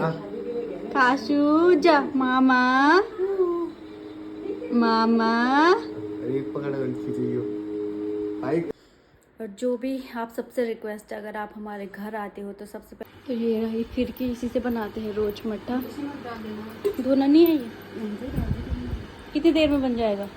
Cashew जा मामा मामा। और जो भी आप सबसे रिक्वेस्ट है, अगर आप हमारे घर आते हो तो सबसे पहले तो ये रही फिरकी, इसी से बनाते हैं रोज मट्ठा। धोना नहीं है ये? कितनी देर में बन जाएगा?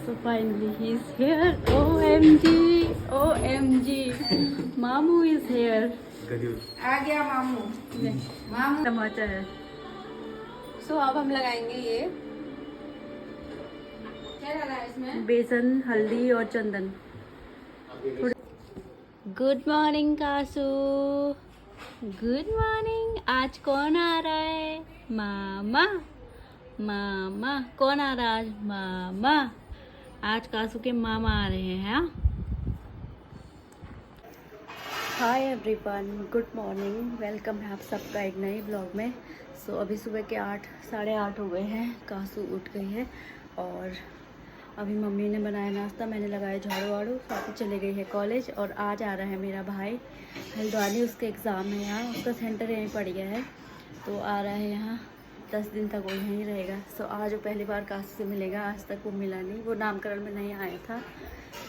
So finally he is here. OMG, OMG, मामू is here. आ गया मामू। मामू टमाटर है। So अब हम लगाएंगे ये क्या डाला है इसमें? बेसन, हल्दी और चंदन। Good morning Kasu, good morning. आज कौन आ रहा है? मामा। मामा कौन आ रहा है आज? मामा। आज कासू के मामा आ रहे हैं। Hi everyone, good morning, welcome है आप सबका एक नए ब्लॉग में। सो अभी सुबह के 8-8:30 हो गए हैं। कासू उठ गई है और अभी मम्मी ने बनाया नाश्ता, मैंने लगाया झाड़ू वाड़ू, साथ चले गई है कॉलेज। और आज आ रहा है मेरा भाई हल्द्वानी, उसके एग्ज़ाम है यहाँ, उसका सेंटर यहीं पड़ गया है तो आ रहा है यहाँ। 10 दिन तक वो यहीं रहेगा। सो आज वो पहली बार कासू से मिलेगा, आज तक वो मिला नहीं, वो नामकरण में नहीं आया था।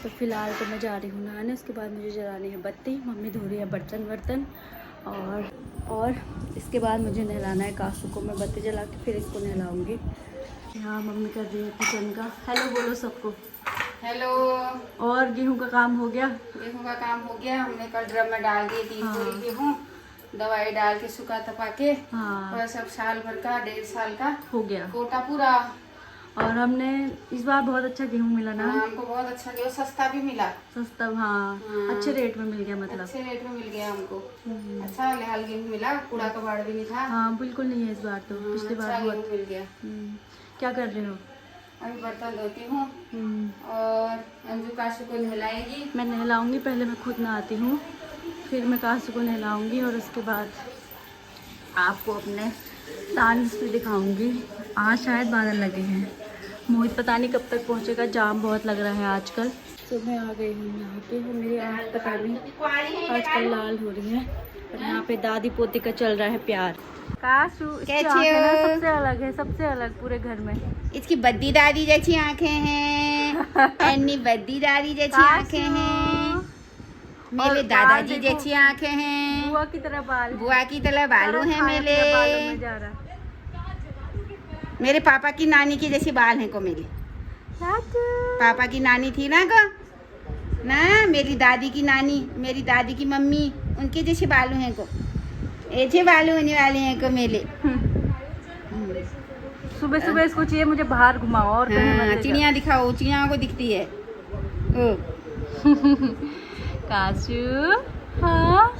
तो फ़िलहाल तो मैं जा रही हूँ नहाने, उसके बाद मुझे जलानी है बत्ती, मम्मी धो रही है बर्तन और इसके बाद मुझे नहलाना है कासू को। मैं बत्ती जला के फिर इसको नहलाऊँगी। यहाँ मम्मी कर रही है किचन का। हेलो बोलो सबको। हेलो। और गेहूँ का काम हो गया? गेहूं का काम हो गया, हमने कल ड्रम में डाल दिए 3 बोरी गेहूं, दवाई डाल के सुखा तपा के। हाँ। और सब साल भर का 1.5 साल का हो गया कोटा पूरा। और हमने इस बार बहुत अच्छा गेहूँ मिला ना। हाँ, हमको बहुत अच्छा गेहूं, सस्ता भी मिला। सस्ता, हाँ, अच्छे रेट में मिल गया, मतलब अच्छे रेट में मिल गया हमको। अच्छा लेहाल गेहूं मिला, कूड़ा कबाड़ भी नहीं था। हाँ बिल्कुल नहीं है इस बार तो, पिछली अच्छा बार गेहूं बहुत। मिल गया। क्या कर रहे हो? अभी बर्तन धोती हूँ और अंजू काशू को नहलाएगी। मैं नहलाऊंगी, पहले मैं खुद नहाती हूँ, फिर मैं काशू को नहलाऊंगी और उसके बाद आपको अपने डांस भी दिखाऊंगी। आज शायद बादल लगे हैं, मोहित पता नहीं कब तक पहुँचेगा, जाम बहुत लग रहा है आजकल। तो मैं आ गई हूँ यहाँ पे, मेरी आँख पता नहीं आजकल लाल हो रही है। और यहाँ पे दादी पोती का चल रहा है प्यार। काशू इसकी आँखें ना सबसे अलग है, सबसे अलग पूरे घर में। इसकी बद्दी दादी जैसी आंखें हैं, अन्नी बद्दी दादी जैसी आंखें हैं, मेरे दादाजी जैसी आंखें हैं, बुआ की तरह बाल, बुआ की तरह बालू हैं मेरे, बालों में जा रहा। मेरे पापा की नानी की जैसी बाल हैं को मेरी। पापा की नानी थी ना को ना, मेरी दादी की नानी, मेरी दादी की मम्मी, उनके जैसे बालू हैं को, ऐसे बालू होने वाले हैं को मेरे। सुबह सुबह इसको चाहिए मुझे बाहर घुमाओ और कहीं मत ले जाओ। चिड़िया दिखाओ, चिड़िया को दिखती है। ओ काशू, हाँ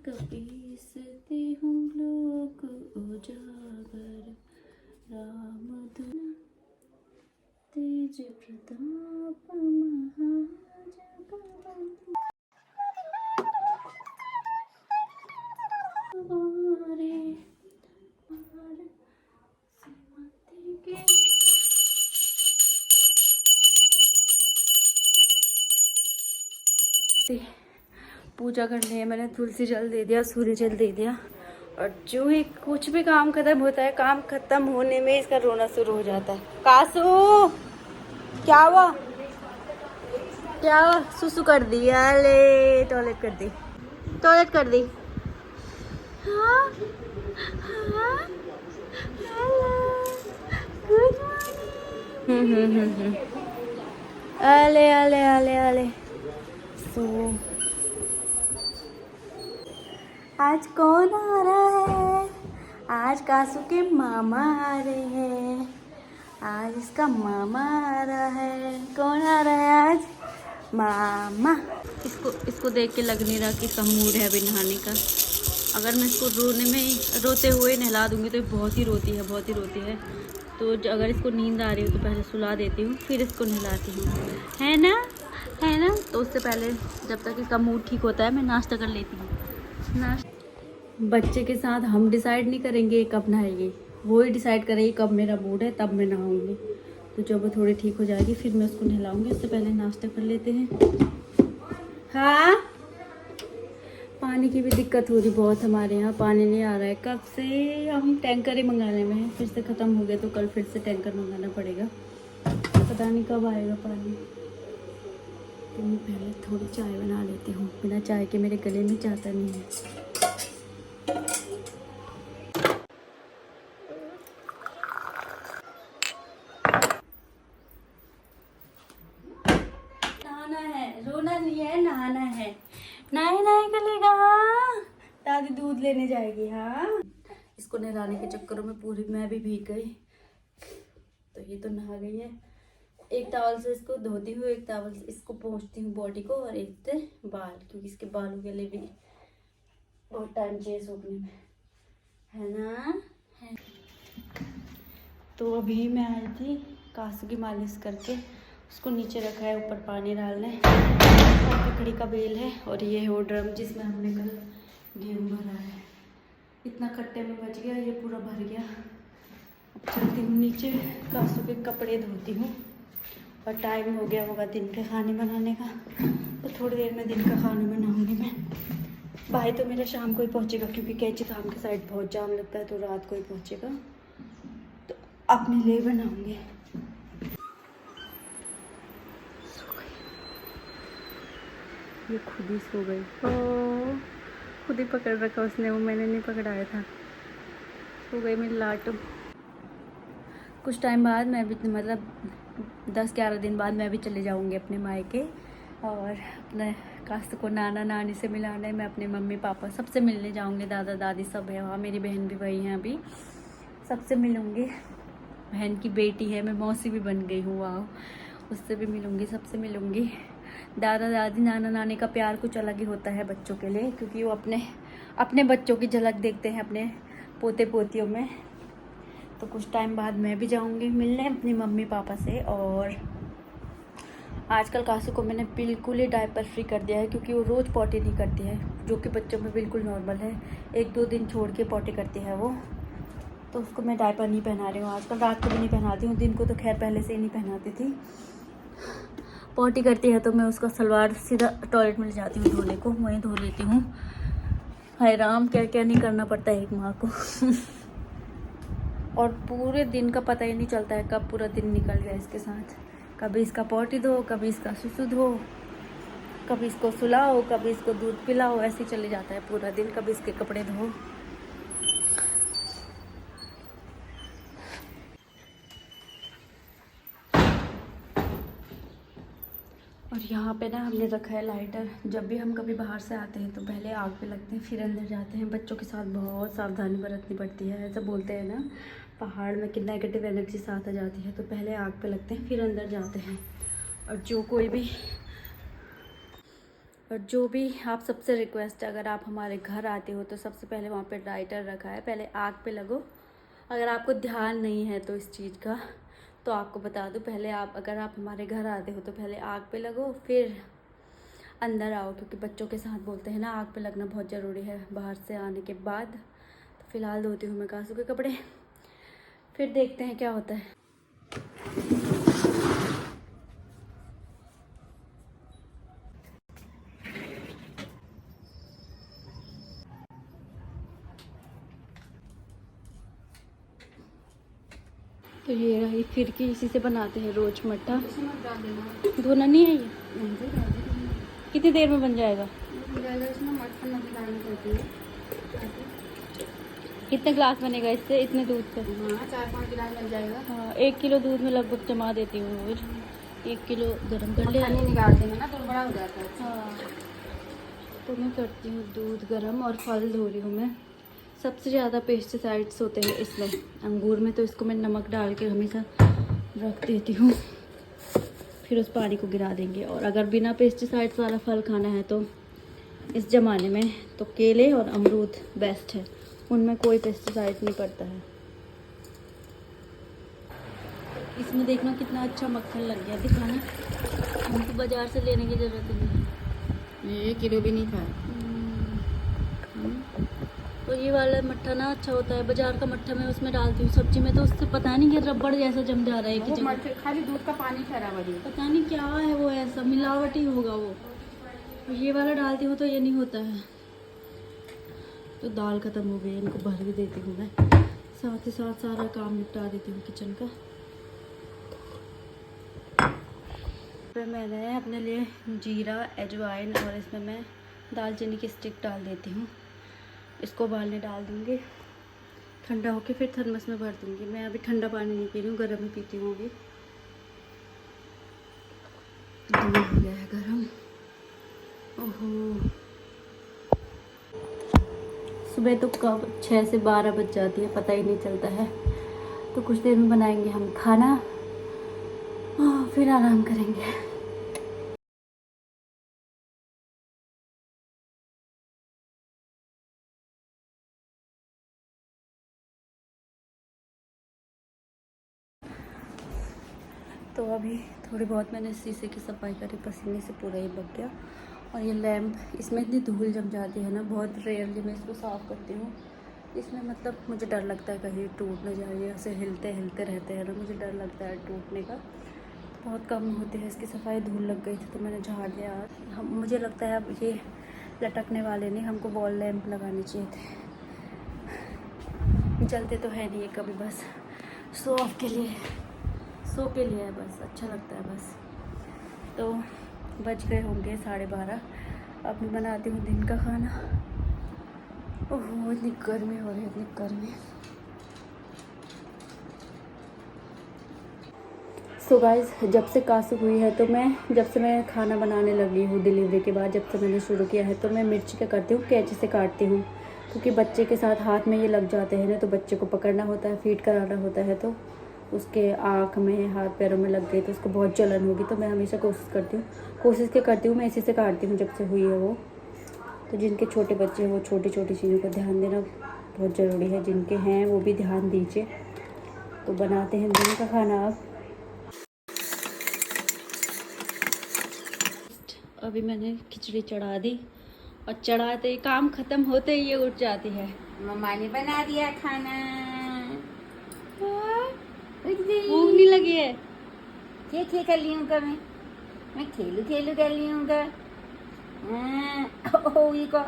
कपीसते हूँ लोक उजागर, राम धुन तेज प्रताप पूजा कर ली है मैंने, तुलसी जल दे दिया, सूर्य जल दे दिया। और जो ही कुछ भी काम खत्म होता है, काम खत्म होने में इसका रोना शुरू हो जाता है। कासू क्या हुआ? क्या हुआ? सुसु कर दी, ले टॉयलेट कर दी, टॉयलेट कर दी। हाँ हाँ, हेलो, गुड मॉर्निंग। अले अले अले अले। सो आज कौन आ रहा है? आज कासू के मामा आ रहे हैं, आज इसका मामा आ रहा है। कौन आ रहा है आज? मामा। इसको देख के लग नहीं रहा कि इसका मूड है अभी नहाने का। अगर मैं इसको रोते हुए नहला दूँगी तो बहुत ही रोती है। तो अगर इसको नींद आ रही हो तो पहले सुला देती हूँ, फिर इसको नहलाती हूँ, है ना। तो उससे पहले जब तक इसका मूड ठीक होता है मैं नाश्ता कर लेती हूँ। बच्चे के साथ हम डिसाइड नहीं करेंगे कब नहाएगी, वो ही डिसाइड करेगी कब मेरा मूड है तब मैं नहाऊंगी। तो जब वो थोड़ी ठीक हो जाएगी फिर मैं उसको नहलाऊंगी। उससे पहले नाश्ता कर लेते हैं। हाँ, पानी की भी दिक्कत हो रही बहुत हमारे यहाँ, पानी नहीं आ रहा है कब से। हम टैंकर ही मंगाने में हैं, फिर से ख़त्म हो गया तो कल फिर से टैंकर मंगाना पड़ेगा। पता नहीं कब आएगा पानी। तो मैं पहले थोड़ी चाय बना लेती हूँ, बिना चाय के मेरे गले में जाता नहीं है। नहाना है, रोना नहीं है, नहाना है। नहाए करेगा, दादी दूध लेने जाएगी। हाँ, इसको नहलाने के चक्करों में पूरी मैं भी भीग गई। तो ये तो नहा गई है। एक टॉवल से इसको धोती हूँ, एक टॉवल से इसको पोंछती हूँ बॉडी को, और एक से बाल, क्योंकि इसके बालों के लिए भी बहुत टाइम चाहिए सूखने में, है ना। है। तो अभी मैं आई थी कासू की मालिश करके, उसको नीचे रखा है ऊपर पानी डालने। लकड़ी का बेल है और ये है वो ड्रम जिसमें हमने कल गेहूँ भरा है। इतना खट्टे में बच गया, ये पूरा भर गया। अब चलती हूँ नीचे, कासू के कपड़े धोती हूँ। और टाइम हो गया होगा दिन के खाने बनाने का, तो थोड़ी देर में दिन का खाना बनाऊँगी मैं। भाई तो मेरा शाम को ही पहुँचेगा, क्योंकि कैची धाम के साइड बहुत जाम लगता है, तो रात को ही पहुँचेगा। तो अपने लिए बनाऊँगी। ये खुद ही सो गई, ओ खुद ही पकड़ रखा उसने, वो मैंने नहीं पकड़ाया था। सो गई मेरी लाटू। कुछ टाइम बाद मैं भी, मतलब 10-11 दिन बाद मैं भी चले जाऊंगी अपने मायके, और अपने कासू को नाना नानी से मिलाने, मैं अपने मम्मी पापा सबसे मिलने जाऊंगी। दादा दादी सब है वहाँ, मेरी बहन भी वही है अभी, सबसे मिलूँगी। बहन की बेटी है, मैं मौसी भी बन गई हूँ, वाह, उससे भी मिलूँगी, सबसे मिलूँगी। दादा दादी नाना नानी का प्यार कुछ अलग ही होता है बच्चों के लिए, क्योंकि वो अपने बच्चों की झलक देखते हैं अपने पोते पोतियों में। तो कुछ टाइम बाद मैं भी जाऊंगी मिलने अपनी मम्मी पापा से। और आजकल कासू को मैंने बिल्कुल ही डायपर फ्री कर दिया है, क्योंकि वो रोज़ पॉटी नहीं करती है, जो कि बच्चों में बिल्कुल नॉर्मल है। 1-2 दिन छोड़ के पॉटी करती है वो, तो उसको मैं डायपर नहीं पहना रही हूँ आजकल। रात को भी नहीं पहनाती हूँ, दिन को तो खैर पहले से ही नहीं पहनाती थी। पॉटी करती है तो मैं उसका सलवार सीधा टॉयलेट में ले जाती हूँ धोने को, वहीं धो लेती हूँ। हाय राम, क्या क्या नहीं करना पड़ता है एक माँ को। और पूरे दिन का पता ही नहीं चलता है कब पूरा दिन निकल गया इसके साथ। कभी इसका पॉटी धो, कभी इसका सुसु धो, कभी इसको सुलाओ, कभी इसको दूध पिलाओ, ऐसे ही चले जाता है पूरा दिन। कभी इसके कपड़े धो। और यहाँ पे ना हमने रखा है लाइटर। जब भी हम कभी बाहर से आते हैं तो पहले आग पे लगते हैं, फिर अंदर जाते हैं। बच्चों के साथ बहुत सावधानी बरतनी पड़ती है। ऐसा बोलते हैं ना, पहाड़ में कि नेगेटिव एनर्जी साथ आ जाती है, तो पहले आग पे लगते हैं फिर अंदर जाते हैं। और जो भी आप सबसे रिक्वेस्ट है, अगर आप हमारे घर आते हो तो सबसे पहले वहाँ पे लाइटर रखा है, पहले आग पे लगो। अगर आपको ध्यान नहीं है तो इस चीज़ का, तो आपको बता दूं, पहले अगर आप हमारे घर आते हो तो पहले आग पे लगो, फिर अंदर आओ, क्योंकि बच्चों के साथ बोलते हैं ना आग पे लगना बहुत ज़रूरी है बाहर से आने के बाद। तो फ़िलहाल धोती हूँ मैं कासू के कपड़े, फिर देखते हैं क्या होता है। तो ये रही फिरकी, इसी से बनाते हैं रोज मट्ठा। धोना नहीं है ये? कितनी देर में बन जाएगा? कितने ग्लास बनेगा इससे, इतने दूध से? 4-5 गिलास बन जाएगा। हाँ, 1 किलो दूध में लगभग जमा देती हूँ रोज। 1 किलो गर्म कर लिया, निकाल देंगे ना तो बड़ा हो जाता है। हाँ, तो मैं करती हूँ दूध गर्म और फल धो रही हूँ मैं। सबसे ज़्यादा पेस्टिसाइड्स होते हैं इसमें, अंगूर में, तो इसको मैं नमक डाल के हमेशा रख देती हूँ। फिर उस पानी को गिरा देंगे। और अगर बिना पेस्टिसाइड वाला फल खाना है तो इस ज़माने में तो केले और अमरूद बेस्ट है, उनमें कोई पेस्टिसाइड नहीं पड़ता है। इसमें देखना कितना अच्छा मक्खन लग गया, दिखाना। हमको बाज़ार से लेने की ज़रूरत नहीं है, 1 किलो भी नहीं था। तो ये वाला मट्ठा ना अच्छा होता है। बाजार का मट्ठा मैं उसमें डालती हूँ सब्जी में, तो उससे पता नहीं कि रबड़ जैसा जम जा रहा है कि जगह। खाली दूध का पानी खराब है, पता नहीं क्या है वो, ऐसा मिलावटी होगा वो। तो ये वाला डालती हूँ तो ये नहीं होता है। तो दाल ख़त्म हो गई, इनको भर भी देती हूँ मैं, साथ ही साथ सारा काम निपटा देती हूँ किचन का। फिर मैंने अपने लिए जीरा, अजवाइन और इसमें मैं दालचीनी की स्टिक डाल देती हूँ। इसको उबालने डाल दूँगी, ठंडा होके फिर थर्मस में भर दूँगी। मैं अभी ठंडा पानी नहीं पी रही हूँ, गर्म ही पीती हूँ अभी। दूध हो गया है गर्म। ओहो, सुबह तो कब 6 से 12 बज जाती है, पता ही नहीं चलता है। तो कुछ देर में बनाएंगे हम खाना, फिर आराम करेंगे। तो अभी थोड़ी बहुत मैंने शीशे की सफाई करी, पसीने से पूरा ही बग गया। और ये लैम्प, इसमें इतनी धूल जम जाती है ना, बहुत रेयरली मैं इसको साफ़ करती हूँ। इसमें मतलब मुझे डर लगता है कहीं टूट न जाए, ऐसे हिलते हिलते रहते हैं ना, मुझे डर लगता है टूटने का। बहुत कम होती है इसकी सफाई, धूल लग गई थी तो मैंने झाड़ दिया। हम, मुझे लगता है अब ये लटकने वाले नहीं, हमको वॉल लैम्प लगाने चाहिए थे। जलते तो है नहीं ये कभी, बस शो ऑफ के लिए, शो के लिए है बस, अच्छा लगता है बस। तो बज गए होंगे 12:30। अब मैं बनाती हूँ दिन का खाना। ओह, इतनी गर्मी हो रही है, इतनी गर्मी। सो गाइस, जब से कासू हुई है तो जब से मैं खाना बनाने लगी हूँ डिलीवरी के बाद, जब से मैंने शुरू किया है, तो मैं मिर्ची क्या करती हूँ, कैंची से काटती हूँ। क्योंकि बच्चे के साथ हाथ में ये लग जाते हैं ना, तो बच्चे को पकड़ना होता है, फीड कराना होता है, तो उसके आँख में, हाथ पैरों में लग गई तो उसको बहुत जलन होगी। तो मैं हमेशा कोशिश करती हूँ मैं इसी से काटती हूँ जब से हुई है वो। तो जिनके छोटे बच्चे हैं वो छोटी छोटी चीज़ों का ध्यान देना बहुत ज़रूरी है, जिनके हैं वो भी ध्यान दीजिए। तो बनाते हैं दिन का खाना। अब अभी मैंने खिचड़ी चढ़ा दी, और चढ़ाते ही, काम ख़त्म होते ही ये उठ जाती है। मम्मा ने बना दिया खाना। भूख नहीं लगी है? खे कर ली हूँ मैं खेलू कर ली हूँ को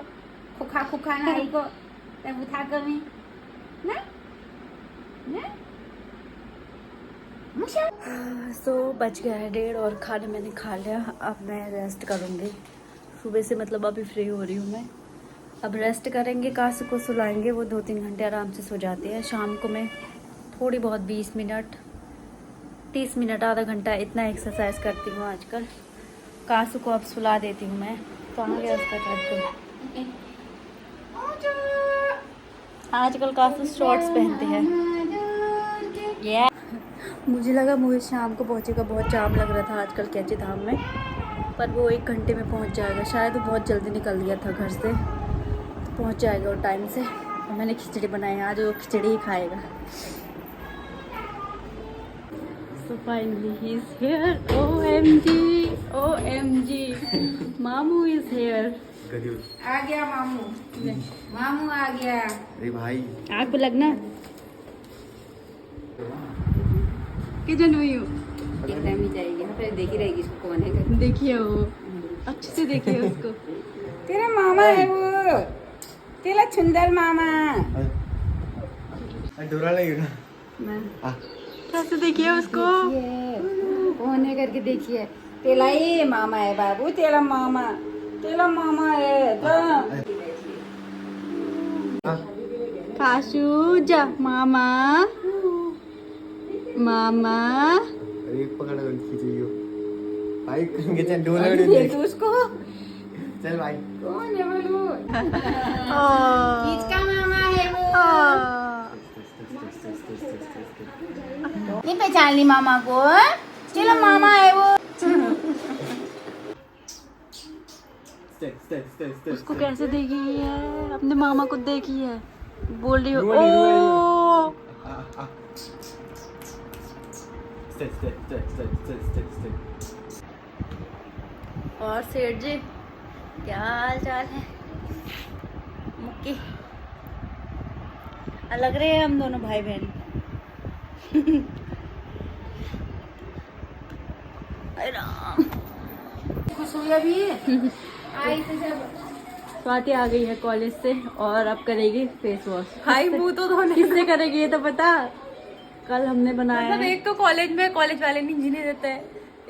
खुखा ना को तब उठा कर मैं ना सो बच गया है 1:30 और खाना मैंने खा लिया। अब मैं रेस्ट करूँगी। सुबह से मतलब अभी फ्री हो रही हूँ मैं। अब रेस्ट करेंगे, कासू को सुलाएंगे, वो 2-3 घंटे आराम से सो जाती है। शाम को मैं थोड़ी बहुत 20 मिनट, 30 मिनट, आधा घंटा इतना एक्सरसाइज करती हूँ आजकल। कासू को अब सुला देती हूँ मैं। कहाँ गया उसका कासू? आजकल कासू शॉर्ट्स पहनते हैं। ये मुझे लगा मुझे शाम को पहुँचेगा, बहुत जाम लग रहा था आजकल कैंची धाम में, पर वो 1 घंटे में पहुँच जाएगा। शायद वो बहुत जल्दी निकल गया था घर से, तो पहुँच जाएगा वो टाइम से। और मैंने खिचड़ी बनाई है, आज वो खिचड़ी ही खाएगा। So finally he is here. OMG, OMG, मामू is here. आ गया मामू आ गया। अरे भाई आग पे लगना। किचन हुई हूँ, एकदम ही जाएगी ना, फिर देखी रहेगी इसको कौन है। देखिए वो अच्छे से देखिए उसको। तेरा मामा है वो, तेरा सुंदर मामा। डोरा लगी ना मैं कैसे देखिए उसको, कौन है करके देखिए। तेरा ये मामा है बाबू, तेरा मामा है तो। काशू जा मामा, मामा। अरे पकड़ खींचियो भाई, कहीं चल डोरा देख उसको, चल भाई। कौन है बोलू? किसका मामा है वो? नहीं पहचान ली मामा को? चलो मामा है वो। उसको कैसे देखी है? अपने मामा को देखी है, बोल रही हो रुआ नहीं, ओ। और सेठ जी क्या हाल चाल है? मुक्की लग रहे हैं हम दोनों भाई बहन। अरे राम, खुश हुई अभी आई तो जब स्वाति आ गई है कॉलेज से और अब करेगी फेस वॉश। भाई मुंह तो धोने किससे करेगी ये तो पता। कल हमने बनाया मतलब है। एक तो कॉलेज में कॉलेज वाले नहीं जीने देते हैं।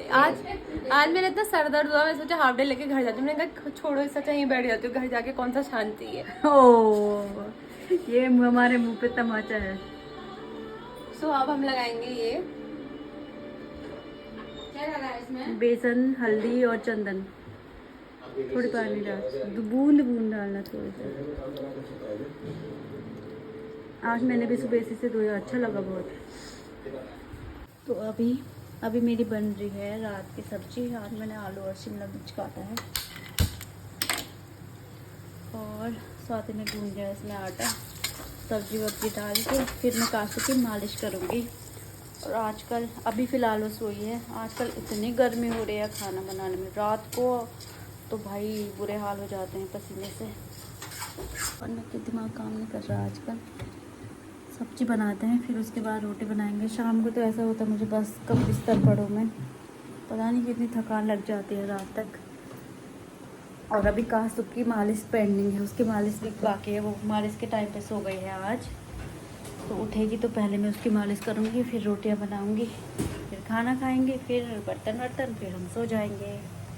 आज मेरा इतना सर दर्द हुआ, मैं सोचा हाफ डे लेके घर जाती हूँ। मैंने कहा छोड़ो, इससे अच्छा यहीं बैठ जाती हूँ, घर जाके कौन सा शांति है। ओ ये हमारे मुंह पे तमाचा है। सो अब हम लगाएंगे ये क्या डाला है इसमें? बेसन, हल्दी और चंदन, थोड़ी पानी डाल, बूंद बूंद डालना थोड़ी सी। आज मैंने भी सुबह इसी से धोया, अच्छा लगा बहुत। तो अभी मेरी बन रही है रात की सब्जी। आज मैंने आलू और शिमला मिर्च काटा है और साथ में गूंद दिया इसमें आटा। सब्जी वब्जी डाल के फिर मैं कासू की मालिश करूँगी। और आजकल अभी फ़िलहाल वो सोई है। आजकल इतनी गर्मी हो रही है खाना बनाने में, रात को तो भाई बुरे हाल हो जाते हैं पसीने से। और मैं कि दिमाग काम नहीं कर रहा आजकल। सब्जी बनाते हैं फिर उसके बाद रोटी बनाएंगे। शाम को तो ऐसा होता है मुझे बस कब बिस्तर पड़ो मैं, पता नहीं कितनी थकान लग जाती है रात तक। और अभी कासू की मालिश पेंडिंग है, उसकी मालिश भी बाकी है। वो मालिश के टाइम पे सो गई है आज, तो उठेगी तो पहले मैं उसकी मालिश करूँगी, फिर रोटियाँ बनाऊँगी, फिर खाना खाएँगे, फिर बर्तन वर्तन, फिर हम सो जाएंगे।